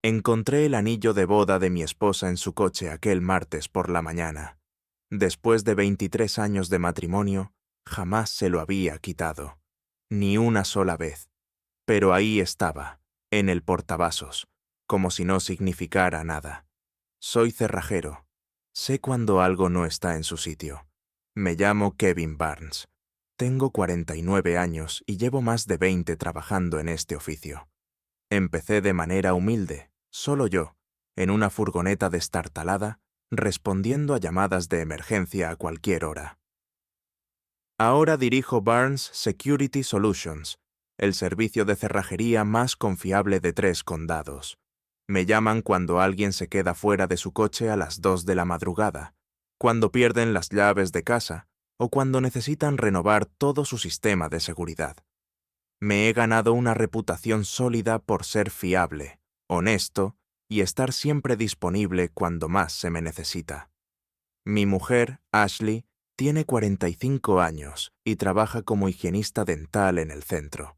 Encontré el anillo de boda de mi esposa en su coche aquel martes por la mañana. Después de 23 años de matrimonio, jamás se lo había quitado. Ni una sola vez. Pero ahí estaba, en el portavasos, como si no significara nada. Soy cerrajero. Sé cuando algo no está en su sitio. Me llamo Kevin Barnes. Tengo 49 años y llevo más de 20 trabajando en este oficio. Empecé de manera humilde, solo yo, en una furgoneta destartalada, respondiendo a llamadas de emergencia a cualquier hora. Ahora dirijo Barnes Security Solutions, el servicio de cerrajería más confiable de 3 condados. Me llaman cuando alguien se queda fuera de su coche a las 2 de la madrugada, cuando pierden las llaves de casa o cuando necesitan renovar todo su sistema de seguridad. Me he ganado una reputación sólida por ser fiable, honesto y estar siempre disponible cuando más se me necesita. Mi mujer, Ashley, tiene 45 años y trabaja como higienista dental en el centro.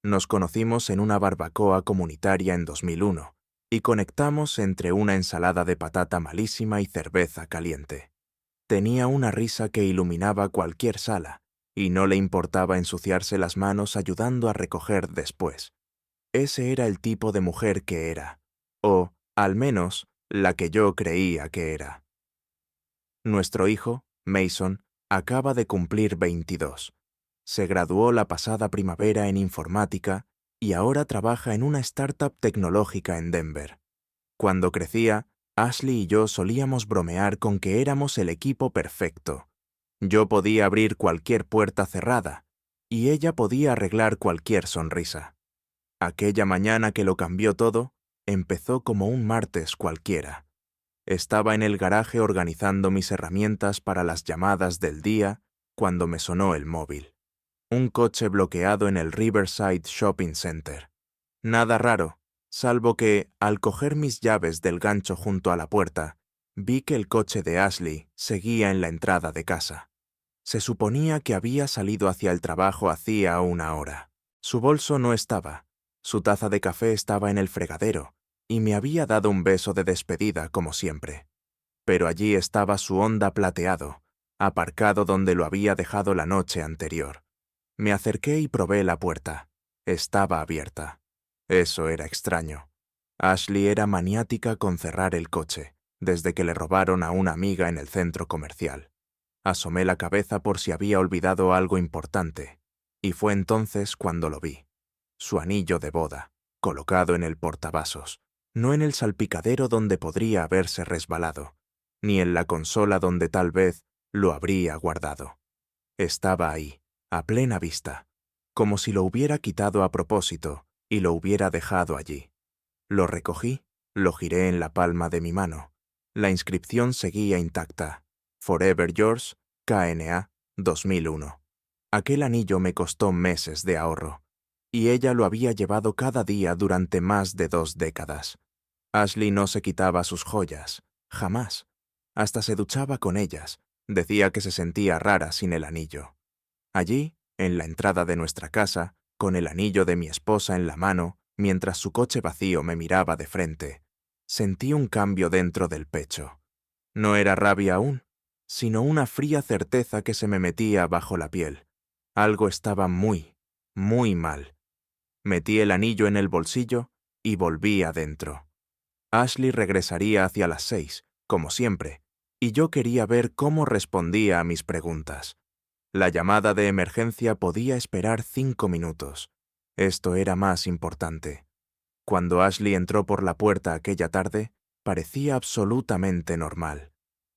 Nos conocimos en una barbacoa comunitaria en 2001 y conectamos entre una ensalada de patata malísima y cerveza caliente. Tenía una risa que iluminaba cualquier sala y no le importaba ensuciarse las manos ayudando a recoger después. Ese era el tipo de mujer que era, o, al menos, la que yo creía que era. Nuestro hijo, Mason, acaba de cumplir 22. Se graduó la pasada primavera en informática y ahora trabaja en una startup tecnológica en Denver. Cuando crecía, Ashley y yo solíamos bromear con que éramos el equipo perfecto. Yo podía abrir cualquier puerta cerrada y ella podía arreglar cualquier sonrisa. Aquella mañana que lo cambió todo, empezó como un martes cualquiera. Estaba en el garaje organizando mis herramientas para las llamadas del día cuando me sonó el móvil. Un coche bloqueado en el Riverside Shopping Center. Nada raro, salvo que, al coger mis llaves del gancho junto a la puerta, vi que el coche de Ashley seguía en la entrada de casa. Se suponía que había salido hacia el trabajo hacía una hora. Su bolso no estaba, su taza de café estaba en el fregadero, y me había dado un beso de despedida como siempre. Pero allí estaba su Honda plateado, aparcado donde lo había dejado la noche anterior. Me acerqué y probé la puerta. Estaba abierta. Eso era extraño. Ashley era maniática con cerrar el coche, desde que le robaron a una amiga en el centro comercial. Asomé la cabeza por si había olvidado algo importante, y fue entonces cuando lo vi. Su anillo de boda, colocado en el portavasos, no en el salpicadero donde podría haberse resbalado, ni en la consola donde tal vez lo habría guardado. Estaba ahí, a plena vista, como si lo hubiera quitado a propósito y lo hubiera dejado allí. Lo recogí, lo giré en la palma de mi mano. La inscripción seguía intacta. Forever Yours, KNA, 2001. Aquel anillo me costó meses de ahorro, y ella lo había llevado cada día durante más de 2 décadas. Ashley no se quitaba sus joyas, jamás. Hasta se duchaba con ellas. Decía que se sentía rara sin el anillo. Allí, en la entrada de nuestra casa, con el anillo de mi esposa en la mano, mientras su coche vacío me miraba de frente, sentí un cambio dentro del pecho. No era rabia aún, sino una fría certeza que se me metía bajo la piel. Algo estaba muy, muy mal. Metí el anillo en el bolsillo y volví adentro. Ashley regresaría hacia las 6, como siempre, y yo quería ver cómo respondía a mis preguntas. La llamada de emergencia podía esperar 5 minutos. Esto era más importante. Cuando Ashley entró por la puerta aquella tarde, parecía absolutamente normal.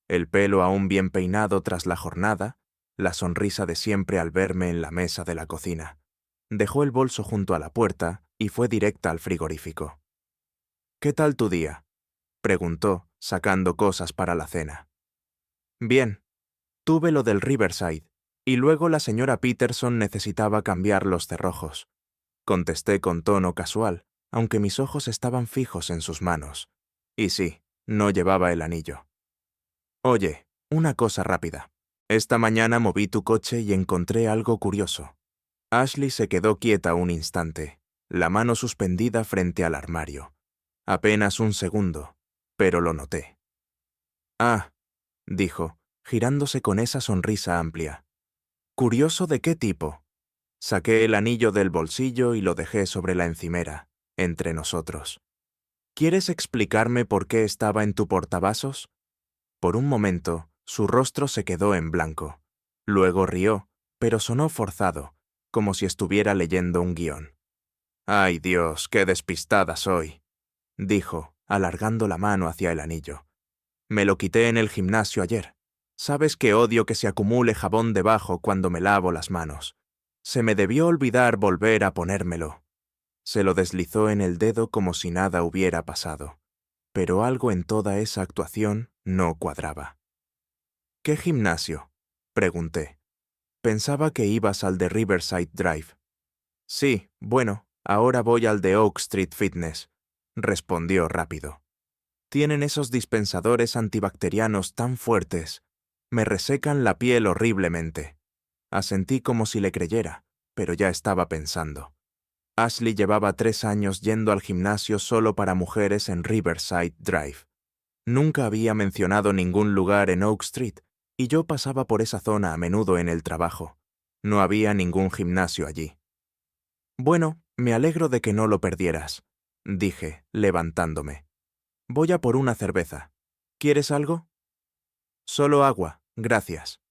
El pelo aún bien peinado tras la jornada, la sonrisa de siempre al verme en la mesa de la cocina. Dejó el bolso junto a la puerta y fue directa al frigorífico. «¿Qué tal tu día?», preguntó, sacando cosas para la cena. «Bien. Tuve lo del Riverside, y luego la señora Peterson necesitaba cambiar los cerrojos», contesté con tono casual, aunque mis ojos estaban fijos en sus manos. Y sí, no llevaba el anillo. «Oye, una cosa rápida. Esta mañana moví tu coche y encontré algo curioso». Ashley se quedó quieta un instante, la mano suspendida frente al armario. Apenas un segundo, pero lo noté. Ah, dijo, girándose con esa sonrisa amplia. ¿Curioso de qué tipo? Saqué el anillo del bolsillo y lo dejé sobre la encimera, entre nosotros. ¿Quieres explicarme por qué estaba en tu portavasos? Por un momento, su rostro se quedó en blanco. Luego rió, pero sonó forzado, como si estuviera leyendo un guión. «Ay Dios, qué despistada soy», dijo, alargando la mano hacia el anillo. «Me lo quité en el gimnasio ayer. Sabes que odio que se acumule jabón debajo cuando me lavo las manos. Se me debió olvidar volver a ponérmelo». Se lo deslizó en el dedo como si nada hubiera pasado. Pero algo en toda esa actuación no cuadraba. «¿Qué gimnasio?», pregunté. «Pensaba que ibas al de Riverside Drive». «Sí, bueno, ahora voy al de Oak Street Fitness», respondió rápido. «Tienen esos dispensadores antibacterianos tan fuertes. Me resecan la piel horriblemente». Asentí como si le creyera, pero ya estaba pensando. Ashley llevaba 3 años yendo al gimnasio solo para mujeres en Riverside Drive. Nunca había mencionado ningún lugar en Oak Street, y yo pasaba por esa zona a menudo en el trabajo. No había ningún gimnasio allí. «Bueno, me alegro de que no lo perdieras», dije, levantándome. «Voy a por una cerveza. ¿Quieres algo?» «Solo agua, gracias».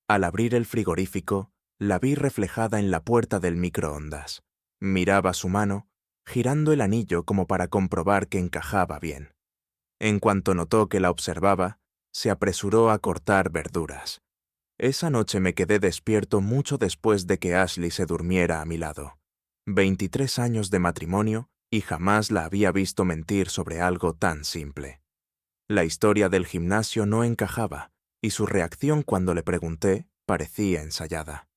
Al abrir el frigorífico, la vi reflejada en la puerta del microondas. Miraba su mano, girando el anillo como para comprobar que encajaba bien. En cuanto notó que la observaba, se apresuró a cortar verduras. Esa noche me quedé despierto mucho después de que Ashley se durmiera a mi lado. 23 años de matrimonio y jamás la había visto mentir sobre algo tan simple. La historia del gimnasio no encajaba, y su reacción cuando le pregunté parecía ensayada.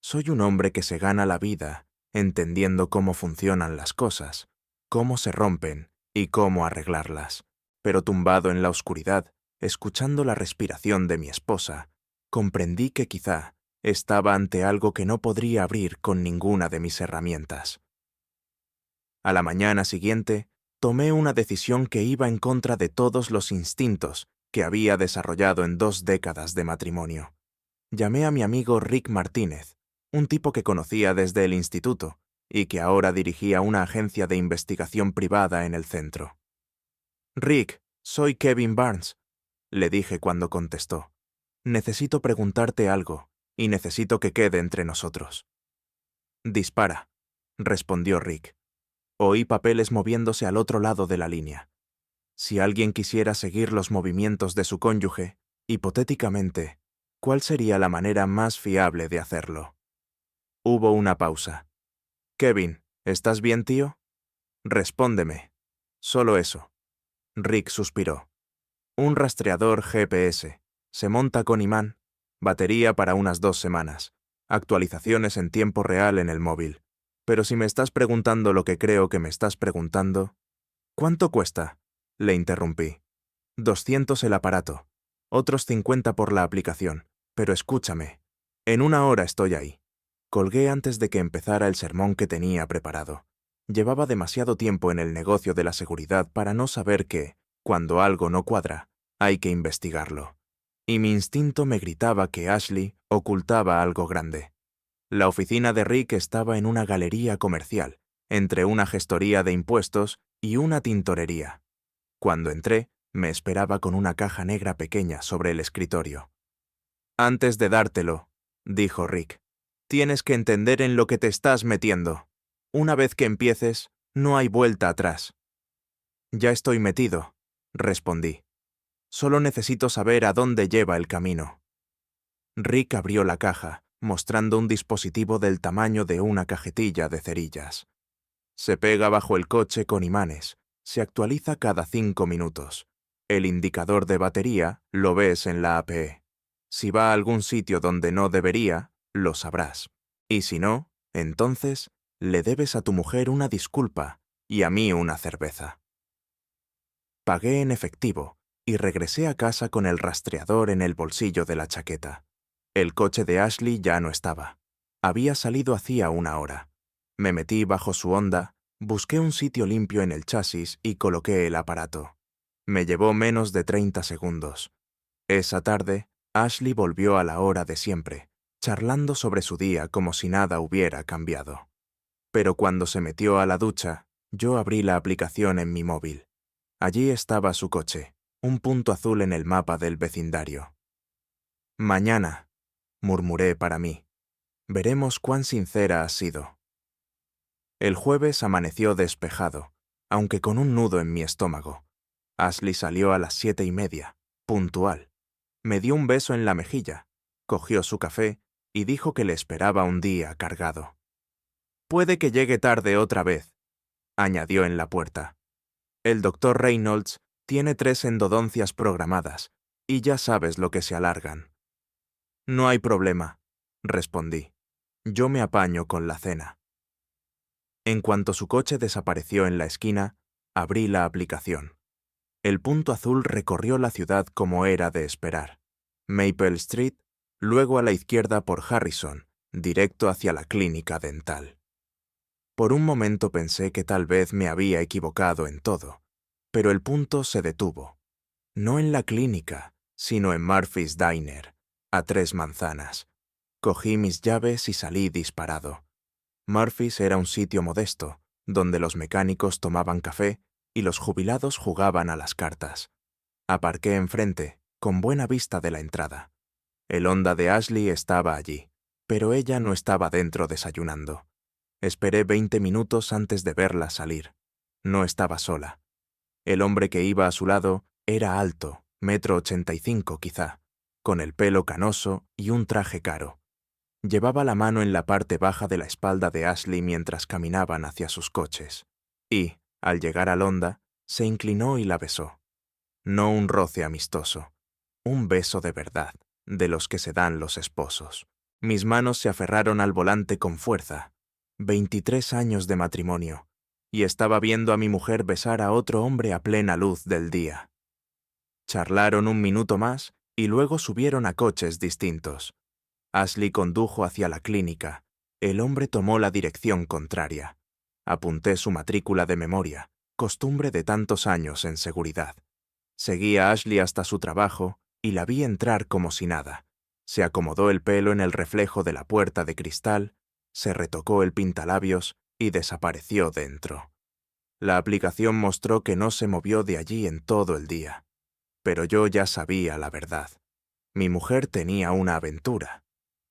Soy un hombre que se gana la vida entendiendo cómo funcionan las cosas, cómo se rompen y cómo arreglarlas. Pero tumbado en la oscuridad, escuchando la respiración de mi esposa, comprendí que quizá estaba ante algo que no podría abrir con ninguna de mis herramientas. A la mañana siguiente, tomé una decisión que iba en contra de todos los instintos que había desarrollado en 2 décadas de matrimonio. Llamé a mi amigo Rick Martínez, un tipo que conocía desde el instituto y que ahora dirigía una agencia de investigación privada en el centro. «Rick, soy Kevin Barnes», le dije cuando contestó. «Necesito preguntarte algo, y necesito que quede entre nosotros». «Dispara», respondió Rick. Oí papeles moviéndose al otro lado de la línea. Si alguien quisiera seguir los movimientos de su cónyuge, hipotéticamente, ¿cuál sería la manera más fiable de hacerlo? Hubo una pausa. «Kevin, ¿estás bien, tío?» «Respóndeme». «Solo eso». Rick suspiró. «Un rastreador GPS. Se monta con imán. Batería para unas 2 semanas. Actualizaciones en tiempo real en el móvil. Pero si me estás preguntando lo que creo que me estás preguntando...» «¿Cuánto cuesta?», le interrumpí. «200 el aparato. Otros 50 por la aplicación. Pero escúchame. En 1 hora estoy ahí». Colgué antes de que empezara el sermón que tenía preparado. Llevaba demasiado tiempo en el negocio de la seguridad para no saber que, cuando algo no cuadra, hay que investigarlo. Y mi instinto me gritaba que Ashley ocultaba algo grande. La oficina de Rick estaba en una galería comercial, entre una gestoría de impuestos y una tintorería. Cuando entré, me esperaba con una caja negra pequeña sobre el escritorio. «Antes de dártelo», dijo Rick, «tienes que entender en lo que te estás metiendo. Una vez que empieces, no hay vuelta atrás». «Ya estoy metido», respondí. «Solo necesito saber a dónde lleva el camino». Rick abrió la caja, mostrando un dispositivo del tamaño de una cajetilla de cerillas. Se pega bajo el coche con imanes. Se actualiza cada 5 minutos. El indicador de batería lo ves en la APE. Si va a algún sitio donde no debería, lo sabrás. Y si no, entonces le debes a tu mujer una disculpa y a mí una cerveza. Pagué en efectivo y regresé a casa con el rastreador en el bolsillo de la chaqueta. El coche de Ashley ya no estaba. Había salido hacía 1 hora. Me metí bajo su Honda Busqué un sitio limpio en el chasis y coloqué el aparato. Me llevó menos de 30 segundos. Esa tarde, Ashley volvió a la hora de siempre, charlando sobre su día como si nada hubiera cambiado. Pero cuando se metió a la ducha, yo abrí la aplicación en mi móvil. Allí estaba su coche, un punto azul en el mapa del vecindario. Mañana, murmuré para mí. Veremos cuán sincera has sido. El jueves amaneció despejado, aunque con un nudo en mi estómago. Ashley salió a las 7:30, puntual. Me dio un beso en la mejilla, cogió su café y dijo que le esperaba un día cargado. Puede que llegue tarde otra vez, añadió en la puerta. El doctor Reynolds tiene 3 endodoncias programadas, y ya sabes lo que se alargan. No hay problema, respondí. Yo me apaño con la cena. En cuanto su coche desapareció en la esquina, abrí la aplicación. El punto azul recorrió la ciudad como era de esperar. Maple Street, luego a la izquierda por Harrison, directo hacia la clínica dental. Por un momento pensé que tal vez me había equivocado en todo, pero el punto se detuvo. No en la clínica, sino en Murphy's Diner, a 3 manzanas. Cogí mis llaves y salí disparado. Murphy's era un sitio modesto, donde los mecánicos tomaban café y los jubilados jugaban a las cartas. Aparqué enfrente, con buena vista de la entrada. El Honda de Ashley estaba allí, pero ella no estaba dentro desayunando. Esperé 20 minutos antes de verla salir. No estaba sola. El hombre que iba a su lado era alto, 1,85 m quizá, con el pelo canoso y un traje caro. Llevaba la mano en la parte baja de la espalda de Ashley mientras caminaban hacia sus coches. Y, al llegar al Honda, se inclinó y la besó. No un roce amistoso, un beso de verdad, de los que se dan los esposos. Mis manos se aferraron al volante con fuerza. 23 años de matrimonio, y estaba viendo a mi mujer besar a otro hombre a plena luz del día. Charlaron un minuto más y luego subieron a coches distintos. Ashley condujo hacia la clínica. El hombre tomó la dirección contraria. Apunté su matrícula de memoria, costumbre de tantos años en seguridad. Seguí a Ashley hasta su trabajo y la vi entrar como si nada. Se acomodó el pelo en el reflejo de la puerta de cristal, se retocó el pintalabios y desapareció dentro. La aplicación mostró que no se movió de allí en todo el día. Pero yo ya sabía la verdad. Mi mujer tenía una aventura,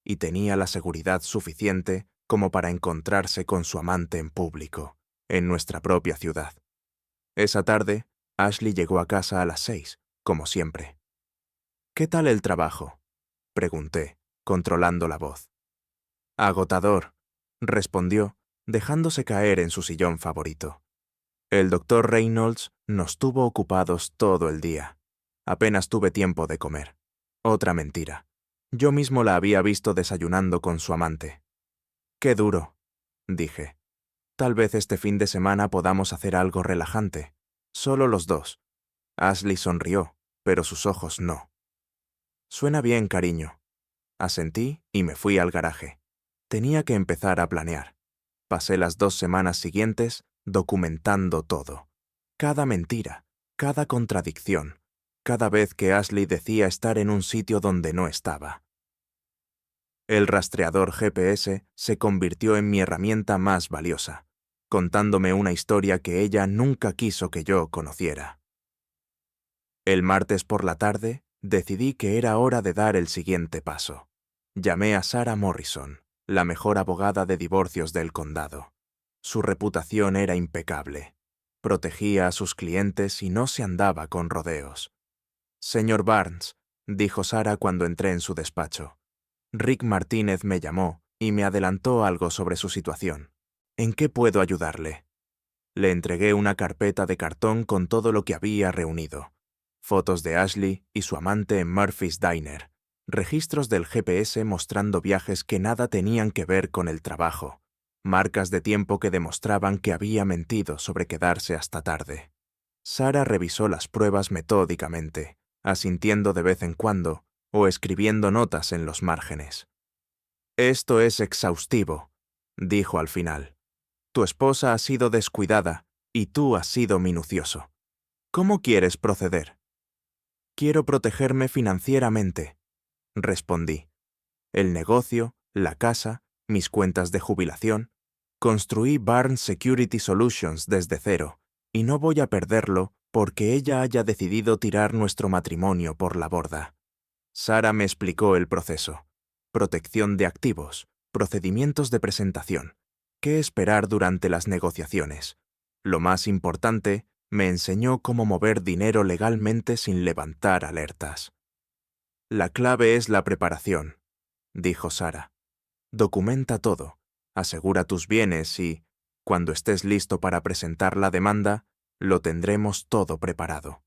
y tenía la seguridad suficiente como para encontrarse con su amante en público, en nuestra propia ciudad. Esa tarde, Ashley llegó a casa a las 6, como siempre. «¿Qué tal el trabajo?», pregunté, controlando la voz. «Agotador», respondió, dejándose caer en su sillón favorito. El doctor Reynolds nos tuvo ocupados todo el día. Apenas tuve tiempo de comer. Otra mentira. Yo mismo la había visto desayunando con su amante. «Qué duro», dije. «Tal vez este fin de semana podamos hacer algo relajante. Solo los dos». Ashley sonrió, pero sus ojos no. «Suena bien, cariño». Asentí y me fui al garaje. Tenía que empezar a planear. Pasé las 2 semanas siguientes documentando todo. Cada mentira, cada contradicción, cada vez que Ashley decía estar en un sitio donde no estaba. El rastreador GPS se convirtió en mi herramienta más valiosa, contándome una historia que ella nunca quiso que yo conociera. El martes por la tarde decidí que era hora de dar el siguiente paso. Llamé a Sarah Morrison, la mejor abogada de divorcios del condado. Su reputación era impecable. Protegía a sus clientes y no se andaba con rodeos. «Señor Barnes», dijo Sarah cuando entré en su despacho. «Rick Martínez me llamó y me adelantó algo sobre su situación. ¿En qué puedo ayudarle?». Le entregué una carpeta de cartón con todo lo que había reunido. Fotos de Ashley y su amante en Murphy's Diner. Registros del GPS mostrando viajes que nada tenían que ver con el trabajo. Marcas de tiempo que demostraban que había mentido sobre quedarse hasta tarde. Sarah revisó las pruebas metódicamente, asintiendo de vez en cuando o escribiendo notas en los márgenes. «Esto es exhaustivo», dijo al final. Tu esposa ha sido descuidada y tú has sido minucioso. ¿Cómo quieres proceder? Quiero protegerme financieramente, respondí. El negocio, la casa, mis cuentas de jubilación. Construí Barnes Security Solutions desde cero, y no voy a perderlo porque ella haya decidido tirar nuestro matrimonio por la borda. Sara me explicó el proceso. Protección de activos, procedimientos de presentación, qué esperar durante las negociaciones. Lo más importante, me enseñó cómo mover dinero legalmente sin levantar alertas. La clave es la preparación, dijo Sara. Documenta todo, asegura tus bienes y, cuando estés listo para presentar la demanda, lo tendremos todo preparado.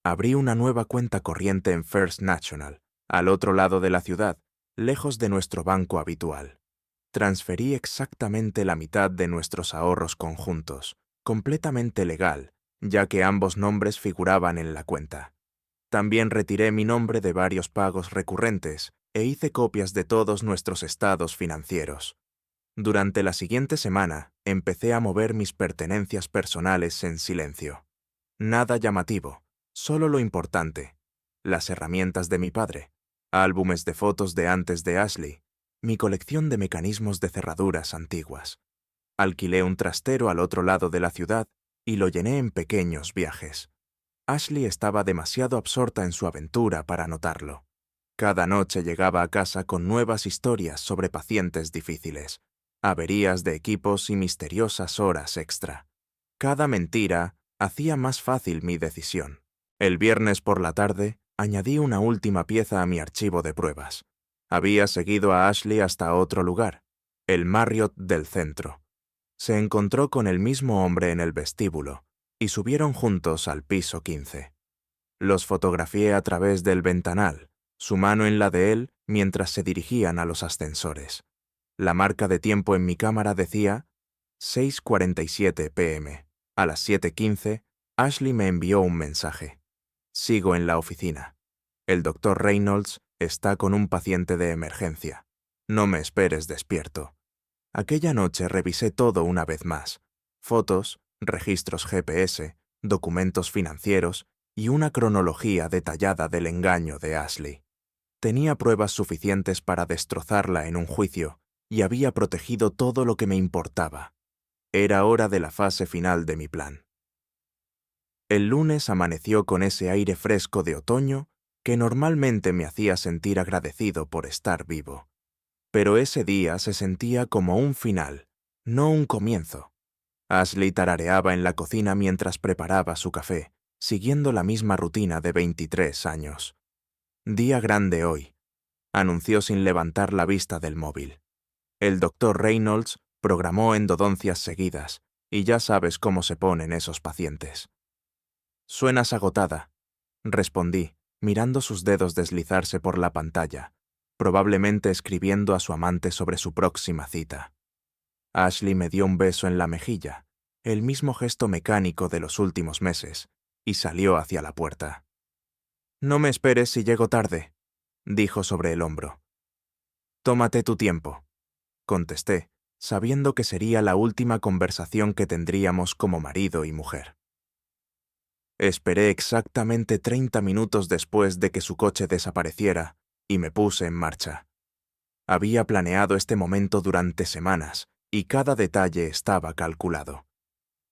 Abrí una nueva cuenta corriente en First National, al otro lado de la ciudad, lejos de nuestro banco habitual. Transferí exactamente la mitad de nuestros ahorros conjuntos, completamente legal, ya que ambos nombres figuraban en la cuenta. También retiré mi nombre de varios pagos recurrentes e hice copias de todos nuestros estados financieros. Durante la siguiente semana, empecé a mover mis pertenencias personales en silencio. Nada llamativo, solo lo importante. Las herramientas de mi padre, álbumes de fotos de antes de Ashley, mi colección de mecanismos de cerraduras antiguas. Alquilé un trastero al otro lado de la ciudad y lo llené en pequeños viajes. Ashley estaba demasiado absorta en su aventura para notarlo. Cada noche llegaba a casa con nuevas historias sobre pacientes difíciles, averías de equipos y misteriosas horas extra. Cada mentira hacía más fácil mi decisión. El viernes por la tarde, añadí una última pieza a mi archivo de pruebas. Había seguido a Ashley hasta otro lugar, el Marriott del centro. Se encontró con el mismo hombre en el vestíbulo y subieron juntos al piso 15. Los fotografié a través del ventanal, su mano en la de él mientras se dirigían a los ascensores. La marca de tiempo en mi cámara decía 6:47 p.m. A las 7:15, Ashley me envió un mensaje. Sigo en la oficina. El doctor Reynolds está con un paciente de emergencia. No me esperes despierto. Aquella noche revisé todo una vez más. Fotos, registros GPS, documentos financieros y una cronología detallada del engaño de Ashley. Tenía pruebas suficientes para destrozarla en un juicio y había protegido todo lo que me importaba. Era hora de la fase final de mi plan. El lunes amaneció con ese aire fresco de otoño que normalmente me hacía sentir agradecido por estar vivo. Pero ese día se sentía como un final, no un comienzo. Ashley tarareaba en la cocina mientras preparaba su café, siguiendo la misma rutina de 23 años. Día grande hoy, anunció sin levantar la vista del móvil. El doctor Reynolds programó endodoncias seguidas, y ya sabes cómo se ponen esos pacientes. Suenas agotada, respondí, mirando sus dedos deslizarse por la pantalla, probablemente escribiendo a su amante sobre su próxima cita. Ashley me dio un beso en la mejilla, el mismo gesto mecánico de los últimos meses, y salió hacia la puerta. «No me esperes si llego tarde», dijo sobre el hombro. «Tómate tu tiempo», contesté, sabiendo que sería la última conversación que tendríamos como marido y mujer. Esperé exactamente 30 minutos después de que su coche desapareciera y me puse en marcha. Había planeado este momento durante semanas y cada detalle estaba calculado.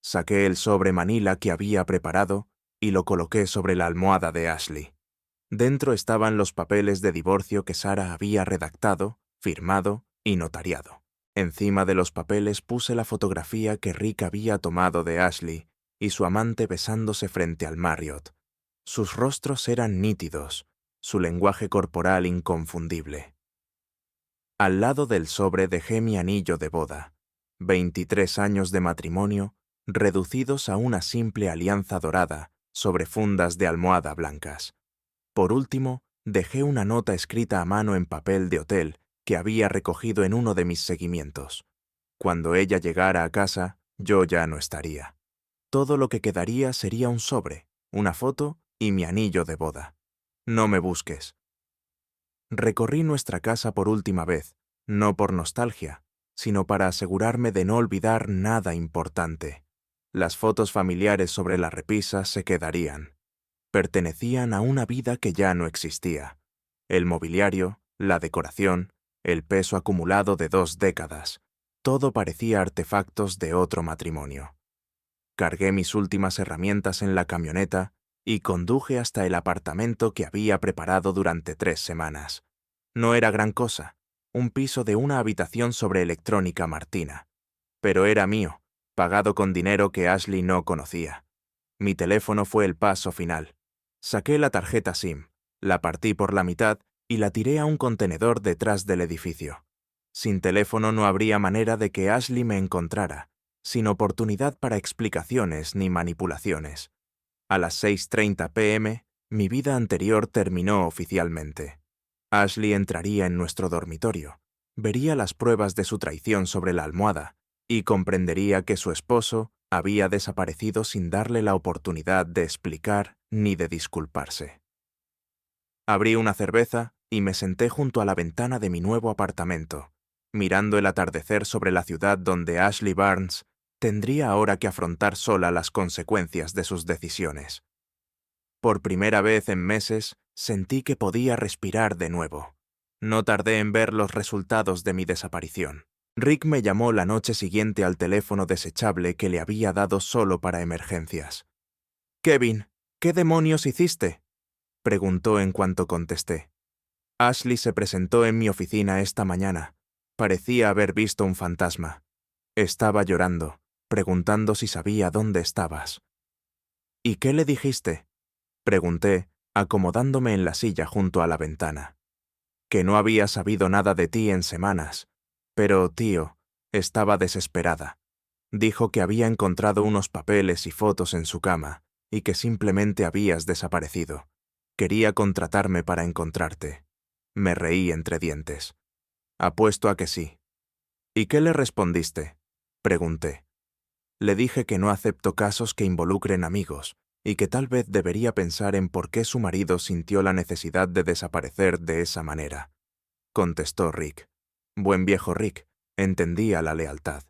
Saqué el sobre manila que había preparado y lo coloqué sobre la almohada de Ashley. Dentro estaban los papeles de divorcio que Sara había redactado, firmado y notariado. Encima de los papeles puse la fotografía que Rick había tomado de Ashley y su amante besándose frente al Marriott. Sus rostros eran nítidos, su lenguaje corporal inconfundible. Al lado del sobre dejé mi anillo de boda, 23 años de matrimonio, reducidos a una simple alianza dorada sobre fundas de almohada blancas. Por último, dejé una nota escrita a mano en papel de hotel que había recogido en uno de mis seguimientos. Cuando ella llegara a casa, yo ya no estaría. Todo lo que quedaría sería un sobre, una foto y mi anillo de boda. No me busques. Recorrí nuestra casa por última vez, no por nostalgia, sino para asegurarme de no olvidar nada importante. Las fotos familiares sobre la repisa se quedarían. Pertenecían a una vida que ya no existía. El mobiliario, la decoración, el peso acumulado de 2 décadas, todo parecía artefactos de otro matrimonio. Cargué mis últimas herramientas en la camioneta y conduje hasta el apartamento que había preparado durante 3 semanas. No era gran cosa, un piso de una habitación sobre Electrónica Martina. Pero era mío, pagado con dinero que Ashley no conocía. Mi teléfono fue el paso final. Saqué la tarjeta SIM, la partí por la mitad y la tiré a un contenedor detrás del edificio. Sin teléfono no habría manera de que Ashley me encontrara, sin oportunidad para explicaciones ni manipulaciones. A las 6:30 p.m., mi vida anterior terminó oficialmente. Ashley entraría en nuestro dormitorio, vería las pruebas de su traición sobre la almohada y comprendería que su esposo había desaparecido sin darle la oportunidad de explicar ni de disculparse. Abrí una cerveza y me senté junto a la ventana de mi nuevo apartamento, mirando el atardecer sobre la ciudad donde Ashley Barnes tendría ahora que afrontar sola las consecuencias de sus decisiones. Por primera vez en meses, sentí que podía respirar de nuevo. No tardé en ver los resultados de mi desaparición. Rick me llamó la noche siguiente al teléfono desechable que le había dado solo para emergencias. «Kevin, ¿qué demonios hiciste?», preguntó en cuanto contesté. Ashley se presentó en mi oficina esta mañana. Parecía haber visto un fantasma. Estaba llorando, preguntando si sabía dónde estabas. «¿Y qué le dijiste?», pregunté, acomodándome en la silla junto a la ventana. «Que no había sabido nada de ti en semanas. Pero, tío, estaba desesperada. Dijo que había encontrado unos papeles y fotos en su cama y que simplemente habías desaparecido. Quería contratarme para encontrarte». Me reí entre dientes. «Apuesto a que sí». «¿Y qué le respondiste?», pregunté. Le dije que no acepto casos que involucren amigos y que tal vez debería pensar en por qué su marido sintió la necesidad de desaparecer de esa manera. Contestó Rick. Buen viejo Rick, entendía la lealtad.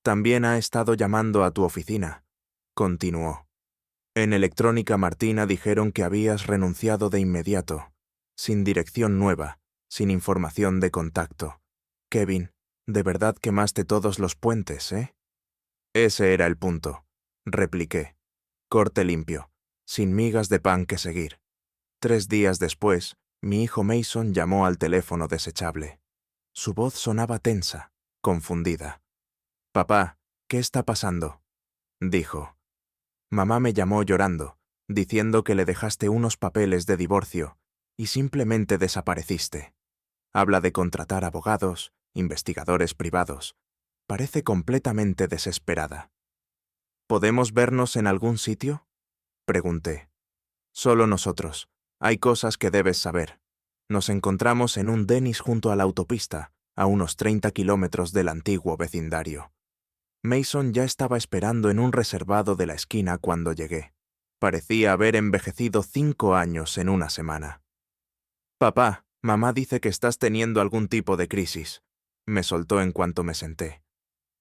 «También ha estado llamando a tu oficina», continuó. «En Electrónica Martina dijeron que habías renunciado de inmediato, sin dirección nueva, sin información de contacto. Kevin, de verdad quemaste todos los puentes, ¿eh?». «Ese era el punto», repliqué. «Corte limpio, sin migas de pan que seguir». 3 días después, mi hijo Mason llamó al teléfono desechable. Su voz sonaba tensa, confundida. «Papá, ¿qué está pasando?», dijo. «Mamá me llamó llorando, diciendo que le dejaste unos papeles de divorcio y simplemente desapareciste. Habla de contratar abogados, investigadores privados. Parece completamente desesperada». «¿Podemos vernos en algún sitio?», pregunté. «Solo nosotros. Hay cosas que debes saber. Nos encontramos en un Denny's junto a la autopista, a unos 30 kilómetros del antiguo vecindario». Mason ya estaba esperando en un reservado de la esquina cuando llegué. Parecía haber envejecido 5 años en una semana. «Papá, mamá dice que estás teniendo algún tipo de crisis», me soltó en cuanto me senté.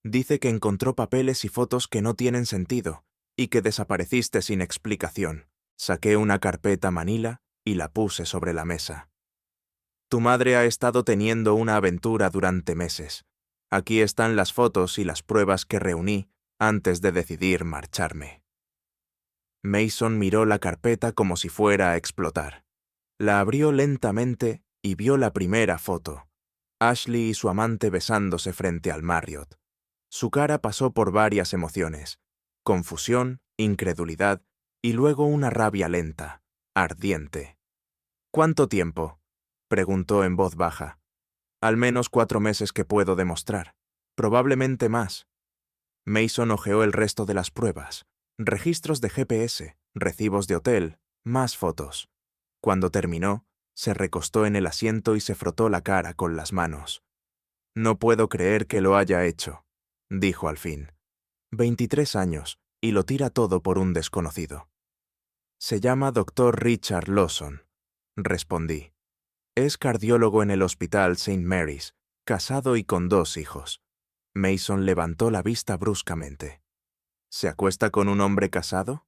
«Dice que encontró papeles y fotos que no tienen sentido y que desapareciste sin explicación». Saqué una carpeta manila y la puse sobre la mesa. «Tu madre ha estado teniendo una aventura durante meses. Aquí están las fotos y las pruebas que reuní antes de decidir marcharme». Mason miró la carpeta como si fuera a explotar. La abrió lentamente y vio la primera foto. Ashley y su amante besándose frente al Marriott. Su cara pasó por varias emociones: confusión, incredulidad y luego una rabia lenta, ardiente. «¿Cuánto tiempo?», preguntó en voz baja. «Al menos 4 meses que puedo demostrar. Probablemente más». Mason hojeó el resto de las pruebas: registros de GPS, recibos de hotel, más fotos. Cuando terminó, se recostó en el asiento y se frotó la cara con las manos. «No puedo creer que lo haya hecho», dijo al fin. 23 años, y lo tira todo por un desconocido. «Se llama Dr. Richard Lawson», respondí. «Es cardiólogo en el Hospital St. Mary's Casado y con 2 hijos. Mason levantó la vista bruscamente. ¿Se acuesta con un hombre casado?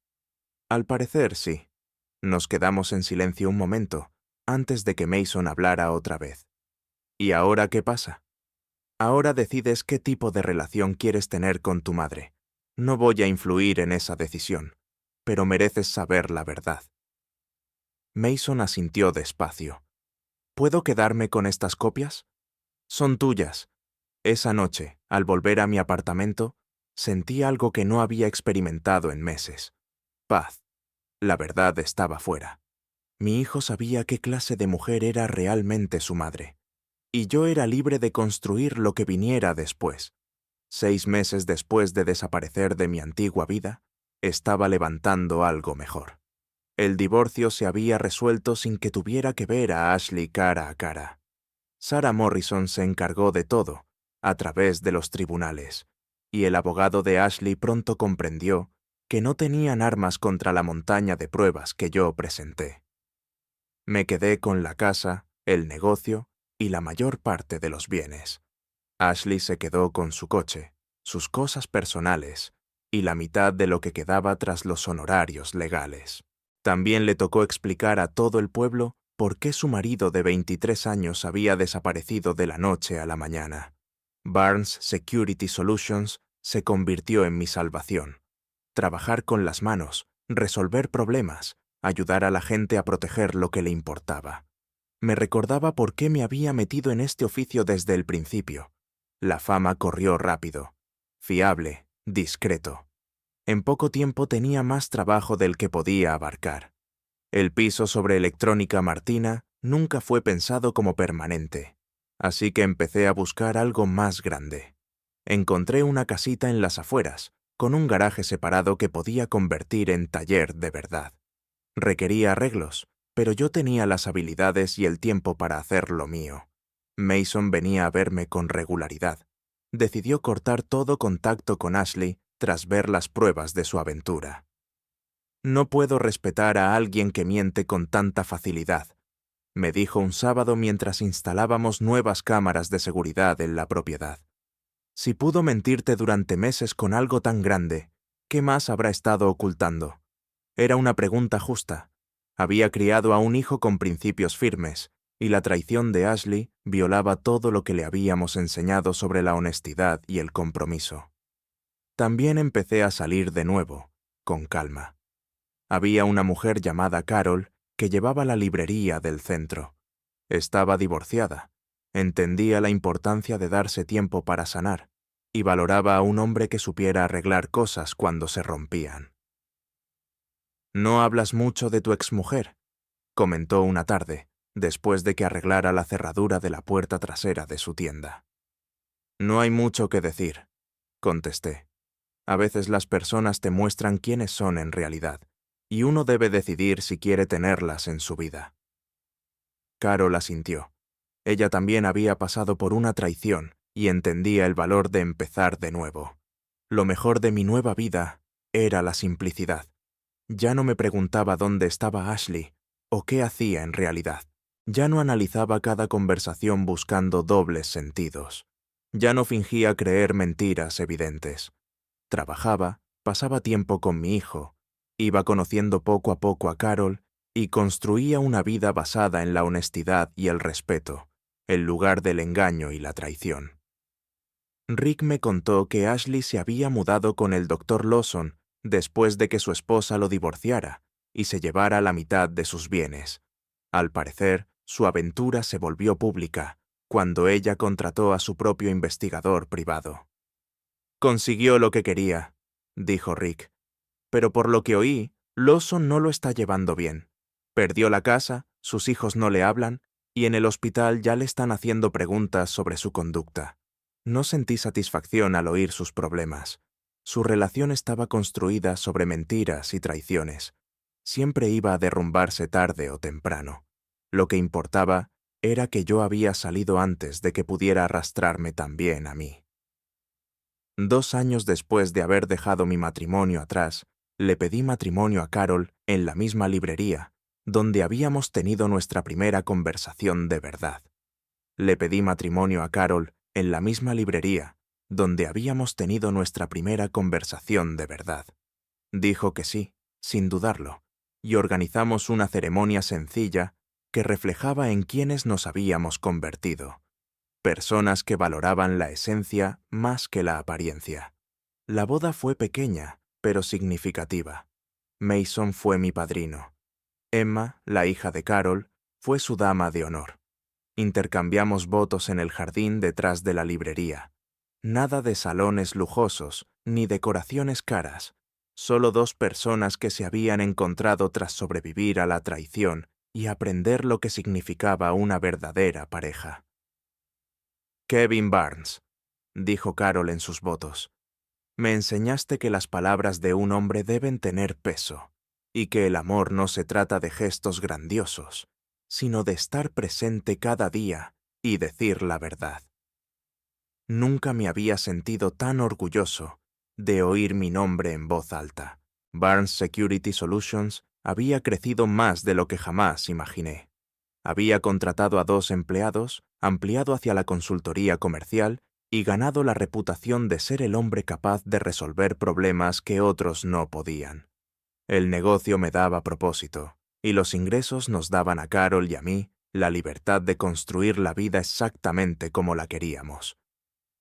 Al parecer, sí. Nos quedamos en silencio un momento, antes de que Mason hablara otra vez. ¿Y ahora qué pasa? Ahora decides qué tipo de relación quieres tener con tu madre. No voy a influir en esa decisión, pero mereces saber la verdad. Mason asintió despacio. ¿Puedo quedarme con estas copias? Son tuyas. Esa noche, al volver a mi apartamento, sentí algo que no había experimentado en meses. Paz. La verdad estaba fuera. Mi hijo sabía qué clase de mujer era realmente su madre, y yo era libre de construir lo que viniera después. 6 meses después de desaparecer de mi antigua vida, estaba levantando algo mejor. El divorcio se había resuelto sin que tuviera que ver a Ashley cara a cara. Sarah Morrison se encargó de todo, a través de los tribunales, y el abogado de Ashley pronto comprendió que no tenían armas contra la montaña de pruebas que yo presenté. Me quedé con la casa, el negocio y la mayor parte de los bienes. Ashley se quedó con su coche, sus cosas personales y la mitad de lo que quedaba tras los honorarios legales. También le tocó explicar a todo el pueblo por qué su marido de 23 años había desaparecido de la noche a la mañana. Barnes Security Solutions se convirtió en mi salvación. Trabajar con las manos, resolver problemas, ayudar a la gente a proteger lo que le importaba. Me recordaba por qué me había metido en este oficio desde el principio. La fama corrió rápido. Fiable, discreto. En poco tiempo tenía más trabajo del que podía abarcar. El piso sobre Electrónica Martina nunca fue pensado como permanente, así que empecé a buscar algo más grande. Encontré una casita en las afueras, con un garaje separado que podía convertir en taller de verdad. Requería arreglos, pero yo tenía las habilidades y el tiempo para hacer lo mío. Mason venía a verme con regularidad. Decidió cortar todo contacto con Ashley tras ver las pruebas de su aventura. No puedo respetar a alguien que miente con tanta facilidad, me dijo un sábado mientras instalábamos nuevas cámaras de seguridad en la propiedad. Si pudo mentirte durante meses con algo tan grande, ¿qué más habrá estado ocultando? Era una pregunta justa. Había criado a un hijo con principios firmes, y la traición de Ashley violaba todo lo que le habíamos enseñado sobre la honestidad y el compromiso. También empecé a salir de nuevo, con calma. Había una mujer llamada Carol que llevaba la librería del centro. Estaba divorciada, entendía la importancia de darse tiempo para sanar, y valoraba a un hombre que supiera arreglar cosas cuando se rompían. «No hablas mucho de tu exmujer», comentó una tarde, después de que arreglara la cerradura de la puerta trasera de su tienda. «No hay mucho que decir», contesté. «A veces las personas te muestran quiénes son en realidad, y uno debe decidir si quiere tenerlas en su vida». Carol asintió. Ella también había pasado por una traición y entendía el valor de empezar de nuevo. Lo mejor de mi nueva vida era la simplicidad. Ya no me preguntaba dónde estaba Ashley o qué hacía en realidad. Ya no analizaba cada conversación buscando dobles sentidos. Ya no fingía creer mentiras evidentes. Trabajaba, pasaba tiempo con mi hijo, iba conociendo poco a poco a Carol y construía una vida basada en la honestidad y el respeto, en lugar del engaño y la traición. Rick me contó que Ashley se había mudado con el Dr. Lawson después de que su esposa lo divorciara y se llevara la mitad de sus bienes. Al parecer, su aventura se volvió pública cuando ella contrató a su propio investigador privado. «Consiguió lo que quería», dijo Rick, «pero por lo que oí, Lawson no lo está llevando bien. Perdió la casa, sus hijos no le hablan, y en el hospital ya le están haciendo preguntas sobre su conducta. No sentí satisfacción al oír sus problemas. Su relación estaba construida sobre mentiras y traiciones. Siempre iba a derrumbarse tarde o temprano. Lo que importaba era que yo había salido antes de que pudiera arrastrarme también a mí». 2 años después de haber dejado mi matrimonio atrás, le pedí matrimonio a Carol en la misma librería, donde habíamos tenido nuestra primera conversación de verdad. Le pedí matrimonio a Carol en la misma librería donde habíamos tenido nuestra primera conversación de verdad. Dijo que sí, sin dudarlo, y organizamos una ceremonia sencilla que reflejaba en quienes nos habíamos convertido. Personas que valoraban la esencia más que la apariencia. La boda fue pequeña, pero significativa. Mason fue mi padrino. Emma, la hija de Carol, fue su dama de honor. Intercambiamos votos en el jardín detrás de la librería. Nada de salones lujosos, ni decoraciones caras. Solo dos personas que se habían encontrado tras sobrevivir a la traición y aprender lo que significaba una verdadera pareja. Kevin Barnes, dijo Carol en sus votos, me enseñaste que las palabras de un hombre deben tener peso, y que el amor no se trata de gestos grandiosos, sino de estar presente cada día y decir la verdad. Nunca me había sentido tan orgulloso de oír mi nombre en voz alta. Barnes Security Solutions había crecido más de lo que jamás imaginé. Había contratado a 2 empleados, ampliado hacia la consultoría comercial y ganado la reputación de ser el hombre capaz de resolver problemas que otros no podían. El negocio me daba propósito, y los ingresos nos daban a Carol y a mí la libertad de construir la vida exactamente como la queríamos.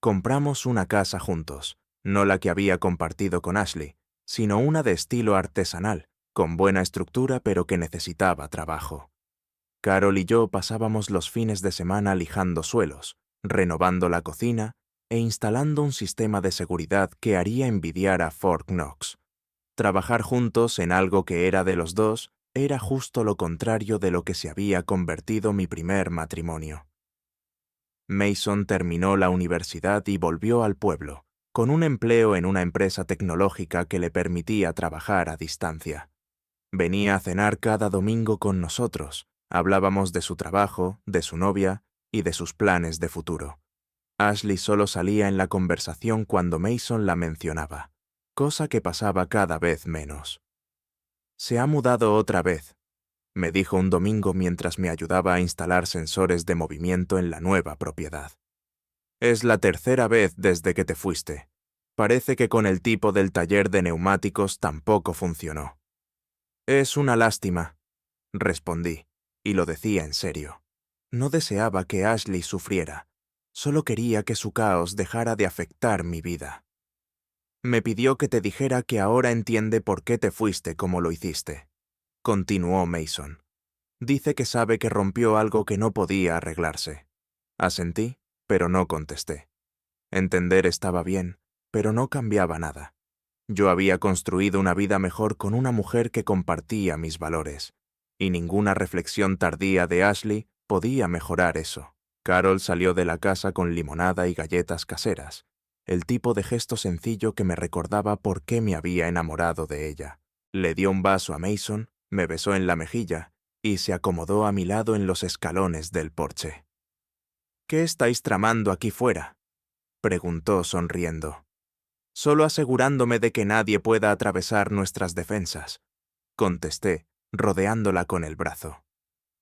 Compramos una casa juntos, no la que había compartido con Ashley, sino una de estilo artesanal, con buena estructura pero que necesitaba trabajo. Carol y yo pasábamos los fines de semana lijando suelos, renovando la cocina e instalando un sistema de seguridad que haría envidiar a Fort Knox. Trabajar juntos en algo que era de los dos era justo lo contrario de lo que se había convertido mi primer matrimonio. Mason terminó la universidad y volvió al pueblo, con un empleo en una empresa tecnológica que le permitía trabajar a distancia. Venía a cenar cada domingo con nosotros, hablábamos de su trabajo, de su novia y de sus planes de futuro. Ashley solo salía en la conversación cuando Mason la mencionaba, cosa que pasaba cada vez menos. «Se ha mudado otra vez», me dijo un domingo mientras me ayudaba a instalar sensores de movimiento en la nueva propiedad. «Es la tercera vez desde que te fuiste. Parece que con el tipo del taller de neumáticos tampoco funcionó». «Es una lástima», respondí, y lo decía en serio. No deseaba que Ashley sufriera, solo quería que su caos dejara de afectar mi vida. «Me pidió que te dijera que ahora entiende por qué te fuiste como lo hiciste», continuó Mason. «Dice que sabe que rompió algo que no podía arreglarse». Asentí, pero no contesté. Entender estaba bien, pero no cambiaba nada. Yo había construido una vida mejor con una mujer que compartía mis valores, y ninguna reflexión tardía de Ashley podía mejorar eso. Carol salió de la casa con limonada y galletas caseras, el tipo de gesto sencillo que me recordaba por qué me había enamorado de ella. Le dio un vaso a Mason, me besó en la mejilla y se acomodó a mi lado en los escalones del porche. «¿Qué estáis tramando aquí fuera?», preguntó sonriendo. «Solo asegurándome de que nadie pueda atravesar nuestras defensas», contesté, rodeándola con el brazo.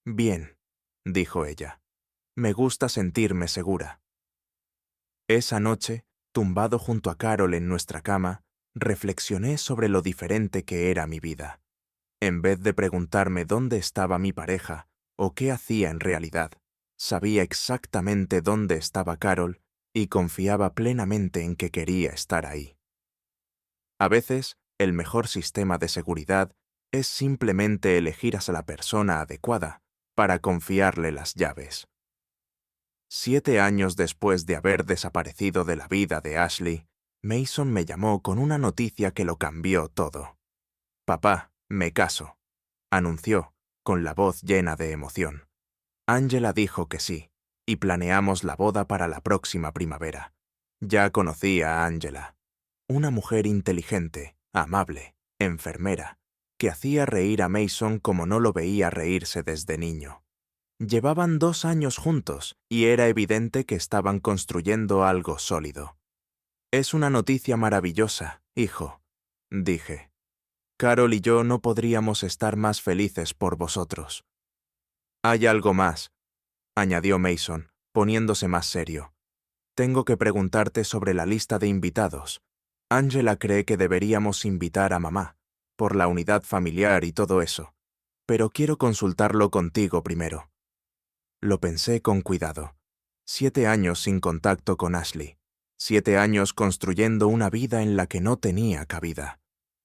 «Bien», dijo ella. «Me gusta sentirme segura». Esa noche, tumbado junto a Carol en nuestra cama, reflexioné sobre lo diferente que era mi vida. En vez de preguntarme dónde estaba mi pareja o qué hacía en realidad, sabía exactamente dónde estaba Carol y confiaba plenamente en que quería estar ahí. A veces, el mejor sistema de seguridad es simplemente elegir a la persona adecuada para confiarle las llaves. 7 años después de haber desaparecido de la vida de Ashley, Mason me llamó con una noticia que lo cambió todo. «Papá, me caso», anunció, con la voz llena de emoción. Angela dijo que sí, y planeamos la boda para la próxima primavera. Ya conocía a Angela, una mujer inteligente, amable, enfermera, que hacía reír a Mason como no lo veía reírse desde niño. Llevaban 2 años juntos y era evidente que estaban construyendo algo sólido. «Es una noticia maravillosa, hijo», dije. «Carol y yo no podríamos estar más felices por vosotros». «Hay algo más», añadió Mason, poniéndose más serio. Tengo que preguntarte sobre la lista de invitados. Angela cree que deberíamos invitar a mamá, por la unidad familiar y todo eso, pero quiero consultarlo contigo primero. Lo pensé con cuidado. 7 años sin contacto con Ashley. 7 años construyendo una vida en la que no tenía cabida.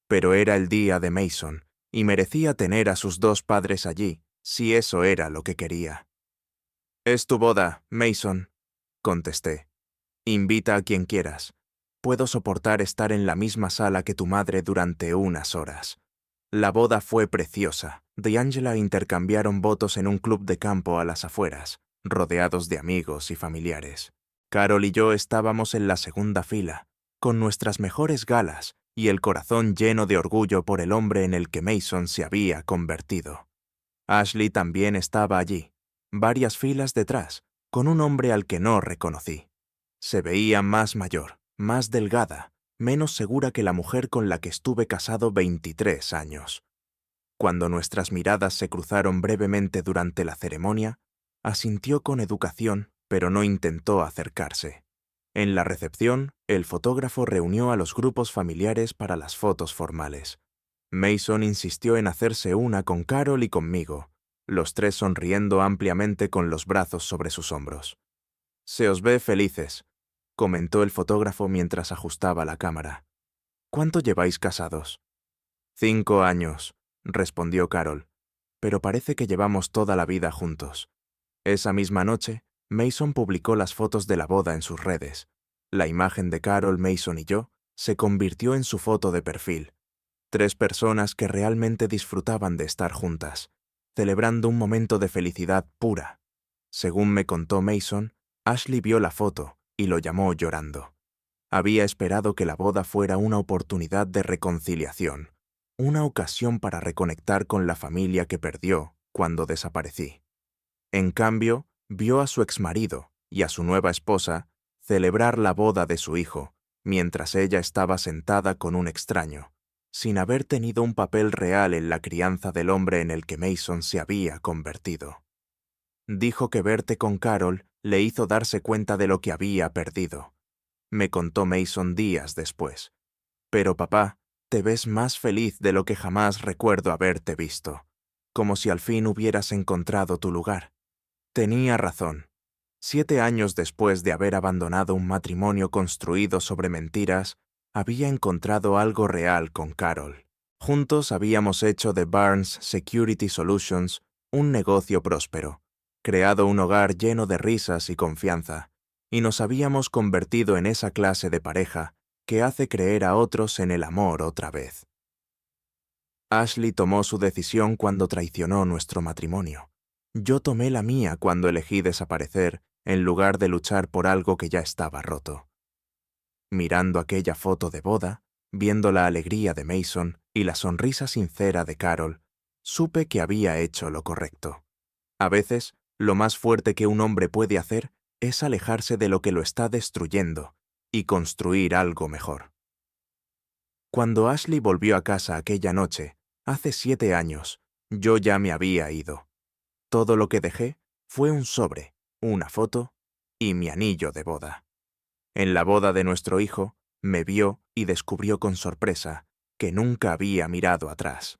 Pero era el día de Mason, y merecía tener a sus dos padres allí, si eso era lo que quería. «Es tu boda, Mason», contesté. «Invita a quien quieras. Puedo soportar estar en la misma sala que tu madre durante unas horas». La boda fue preciosa. D'Angela intercambiaron votos en un club de campo a las afueras, rodeados de amigos y familiares. Carol y yo estábamos en la segunda fila, con nuestras mejores galas y el corazón lleno de orgullo por el hombre en el que Mason se había convertido. Ashley también estaba allí, varias filas detrás, con un hombre al que no reconocí. Se veía más mayor, más delgada, menos segura que la mujer con la que estuve casado 23 años. Cuando nuestras miradas se cruzaron brevemente durante la ceremonia, asintió con educación, pero no intentó acercarse. En la recepción, el fotógrafo reunió a los grupos familiares para las fotos formales. Mason insistió en hacerse una con Carol y conmigo, los tres sonriendo ampliamente con los brazos sobre sus hombros. «Se os ve felices», comentó el fotógrafo mientras ajustaba la cámara. «¿Cuánto lleváis casados?» 5 años, respondió Carol, pero parece que llevamos toda la vida juntos. Esa misma noche, Mason publicó las fotos de la boda en sus redes. La imagen de Carol, Mason y yo se convirtió en su foto de perfil. 3 personas que realmente disfrutaban de estar juntas, celebrando un momento de felicidad pura. Según me contó Mason, Ashley vio la foto y lo llamó llorando. Había esperado que la boda fuera una oportunidad de reconciliación, una ocasión para reconectar con la familia que perdió cuando desaparecí. En cambio, vio a su exmarido y a su nueva esposa celebrar la boda de su hijo, mientras ella estaba sentada con un extraño, sin haber tenido un papel real en la crianza del hombre en el que Mason se había convertido. Dijo que verte con Carol le hizo darse cuenta de lo que había perdido. Me contó Mason días después. Pero papá, te ves más feliz de lo que jamás recuerdo haberte visto, como si al fin hubieras encontrado tu lugar. Tenía razón. 7 años después de haber abandonado un matrimonio construido sobre mentiras, había encontrado algo real con Carol. Juntos habíamos hecho de Barnes Security Solutions un negocio próspero, creado un hogar lleno de risas y confianza, y nos habíamos convertido en esa clase de pareja que hace creer a otros en el amor otra vez. Ashley tomó su decisión cuando traicionó nuestro matrimonio. Yo tomé la mía cuando elegí desaparecer en lugar de luchar por algo que ya estaba roto. Mirando aquella foto de boda, viendo la alegría de Mason y la sonrisa sincera de Carol, supe que había hecho lo correcto. A veces, lo más fuerte que un hombre puede hacer es alejarse de lo que lo está destruyendo y construir algo mejor. Cuando Ashley volvió a casa aquella noche, hace 7 años, yo ya me había ido. Todo lo que dejé fue un sobre, una foto y mi anillo de boda. En la boda de nuestro hijo, me vio y descubrió con sorpresa que nunca había mirado atrás.